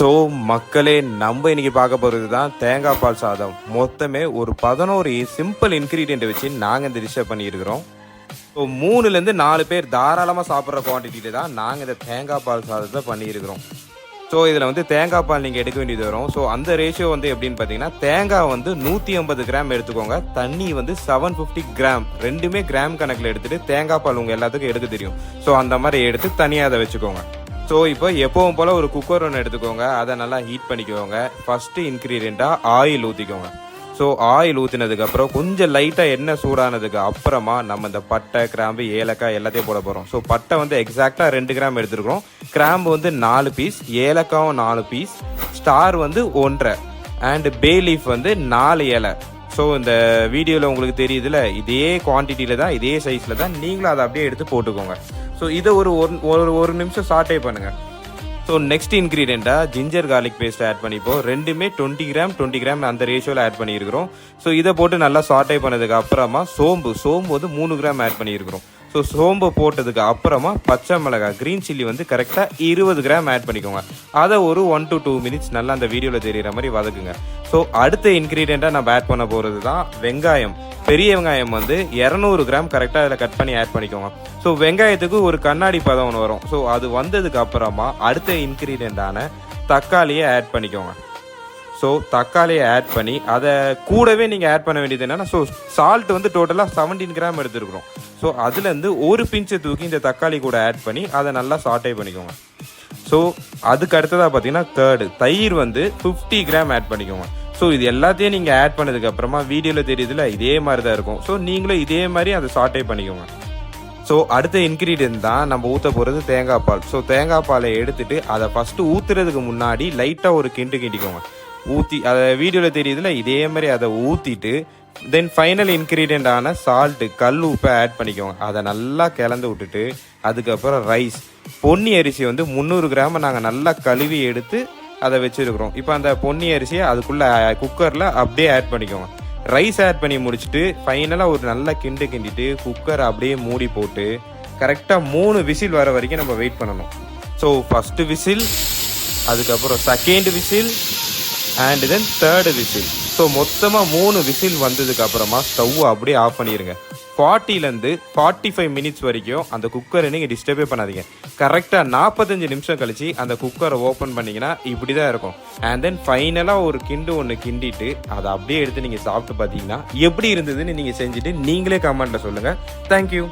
So மக்களே, நம்ம இன்னைக்கு பார்க்க போகிறது தான் தேங்காய் பால் சாதம். மொத்தமே ஒரு 11 சிம்பிள் இன்க்ரீடியண்ட்டை வச்சு நாங்கள் இந்த டிஷ்ஷை பண்ணியிருக்கிறோம். ஸோ 3லேருந்து 4 பேர் தாராளமாக சாப்பிட்ற குவான்டிட்டியில் தான் நாங்கள் இந்த தேங்காய் பால் சாதத்தை பண்ணியிருக்கிறோம். ஸோ இதில் வந்து தேங்காய் பால் நீங்கள் எடுக்க வேண்டியது வரும். ஸோ அந்த ரேஷியோ வந்து எப்படின்னு பார்த்தீங்கன்னா, தேங்காய் வந்து 150 கிராம் எடுத்துக்கோங்க, தண்ணி வந்து 750 கிராம், ரெண்டுமே கிராம் கணக்கில் எடுத்துகிட்டு தேங்காய் பால் உங்கள் எல்லாத்துக்கும் எடுக்க தெரியும். ஸோ அந்த மாதிரி எடுத்து தனியாக அதை வச்சுக்கோங்க. ஸோ இப்போ எப்பவும் போல் ஒரு குக்கர் ஒன்று எடுத்துக்கோங்க, அதை நல்லா ஹீட் பண்ணிக்கோங்க. ஃபஸ்ட்டு இன்க்ரீடியண்ட்டாக ஆயில் ஊற்றிக்கோங்க. ஸோ ஆயில் ஊற்றினதுக்கப்புறம் கொஞ்சம் லைட்டாக எண்ணெய் சூடானதுக்கு அப்புறமா நம்ம இந்த பட்டை, கிராம்பு, ஏலக்காய் எல்லாத்தையும் போட போகிறோம். ஸோ பட்டை வந்து எக்ஸாக்டாக 2 கிராம் எடுத்துருக்கோம், கிராம்பு வந்து 4 பீஸ், ஏலக்காயும் 4 பீஸ், ஸ்டார் வந்து 1.5 அண்ட் பே லீஃப் வந்து 4 இலை. ஸோ இந்த வீடியோவில் உங்களுக்கு தெரியுதுல, இதே குவான்டிட்டியில் தான், இதே சைஸில் தான், நீங்களும் அதை அப்படியே எடுத்து போட்டுக்கோங்க. ஸோ இதை ஒரு நிமிஷம் சாட்டே பண்ணுங்கள். ஸோ நெக்ஸ்ட் இன்க்ரீடியண்ட்டாக ஜிஞ்சர் கார்லிக் பேஸ்ட் ஆட் பண்ணிப்போம். ரெண்டுமே 20 கிராம் அந்த ரேஷியோவில் ஆட் பண்ணியிருக்கிறோம். ஸோ இதை போட்டு நல்லா சாட்டே பண்ணதுக்கு அப்புறமா சோம்பு வந்து 3 கிராம் ஆட் பண்ணியிருக்கிறோம். ஸோ சோம்பு போட்டதுக்கு அப்புறமா பச்சை மிளகாய், க்ரீன் சில்லி வந்து கரெக்டாக 20 கிராம் ஆட் பண்ணிக்கோங்க. அதை ஒரு 1 to 2 மினிட்ஸ் நல்லா அந்த வீடியோவில் தெரிகிற மாதிரி வதக்குங்க. ஸோ அடுத்த இன்க்ரீடியண்ட்டாக நம்ம ஆட் பண்ண போகிறது தான் வெங்காயம். பெரிய வெங்காயம் வந்து 200 கிராம் கரெக்டாக அதில் கட் பண்ணி ஆட் பண்ணிக்கோங்க. ஸோ வெங்காயத்துக்கு ஒரு கண்ணாடி பதம் ஒன்று வரும். ஸோ அது வந்ததுக்கு அப்புறமா அடுத்த இன்க்ரீடியண்ட்டான தக்காளியை ஆட் பண்ணிக்கோங்க. ஸோ தக்காளியை ஆட் பண்ணி அதை கூடவே நீங்கள் ஆட் பண்ண வேண்டியது என்னென்னா, ஸோ சால்ட் வந்து டோட்டலாக 17 கிராம் எடுத்துருக்குறோம். ஸோ அதுலேருந்து ஒரு பிஞ்சை தூக்கி இந்த தக்காளி கூட ஆட் பண்ணி அதை நல்லா சாட்டே பண்ணிக்கோங்க. ஸோ அதுக்கு அடுத்ததாக பார்த்தீங்கன்னா தயிர் வந்து 50 கிராம் ஆட் பண்ணிக்கோங்க. ஸோ இது எல்லாத்தையும் நீங்கள் ஆட் பண்ணதுக்கு அப்புறமா வீடியோவில் தெரியுதுல, இதே மாதிரி தான் இருக்கும். ஸோ நீங்களும் இதே மாதிரி அதை சாட்டே பண்ணிக்கோங்க. ஸோ அடுத்த இன்க்ரீடியன்ட் தான் நம்ம ஊற்ற போகிறது தேங்காய் பால். ஸோ தேங்காய் பாலை எடுத்துகிட்டு அதை ஃபஸ்ட்டு ஊற்றுறதுக்கு முன்னாடி லைட்டாக ஒரு கிண்டிக்கோங்க. ஊற்றி அதை வீடியோவில் தெரியுதுல, இதே மாதிரி அதை ஊற்றிட்டு தென் ஃபைனல் இன்க்ரீடியண்டான சால்ட்டு, கல் உப்பை ஆட் பண்ணிக்கோங்க. அதை நல்லா கிளந்து விட்டுட்டு அதுக்கப்புறம் ரைஸ், பொன்னி அரிசி வந்து 300 கிராம் நாங்கள் நல்லா கழுவி எடுத்து அதை வச்சுருக்குறோம். இப்போ அந்த பொன்னி அரிசியை அதுக்குள்ளே குக்கரில் அப்படியே ஆட் பண்ணிக்கோங்க. ரைஸ் ஆட் பண்ணி முடிச்சுட்டு ஃபைனலாக ஒரு நல்லா கிண்டிட்டு குக்கரை அப்படியே மூடி போட்டு கரெக்டாக 3 விசில் வர வரைக்கும் நம்ம வெயிட் பண்ணணும். ஸோ ஃபஸ்ட்டு விசில், அதுக்கப்புறம் second whistle and then third whistle. So மொத்தமாக 3 விசில் வந்ததுக்கு அப்புறமா ஸ்டவ் அப்படியே ஆஃப் பண்ணிடுங்க. 40லேருந்து 45 மினிட்ஸ் வரைக்கும் அந்த குக்கரை நீங்கள் டிஸ்டர்பே பண்ணாதீங்க. கரெக்டாக 45 நிமிஷம் கழிச்சு அந்த குக்கரை ஓப்பன் பண்ணிங்கன்னா இப்படி தான் இருக்கும். அண்ட் தென் ஃபைனலாக ஒரு ஒன்று கிண்டிட்டு அதை அப்படியே எடுத்து நீங்கள் சாப்பிட்டு பார்த்தீங்கன்னா எப்படி இருந்ததுன்னு நீங்கள் செஞ்சுட்டு நீங்களே கமெண்ட்டில் சொல்லுங்கள். தேங்க்யூ.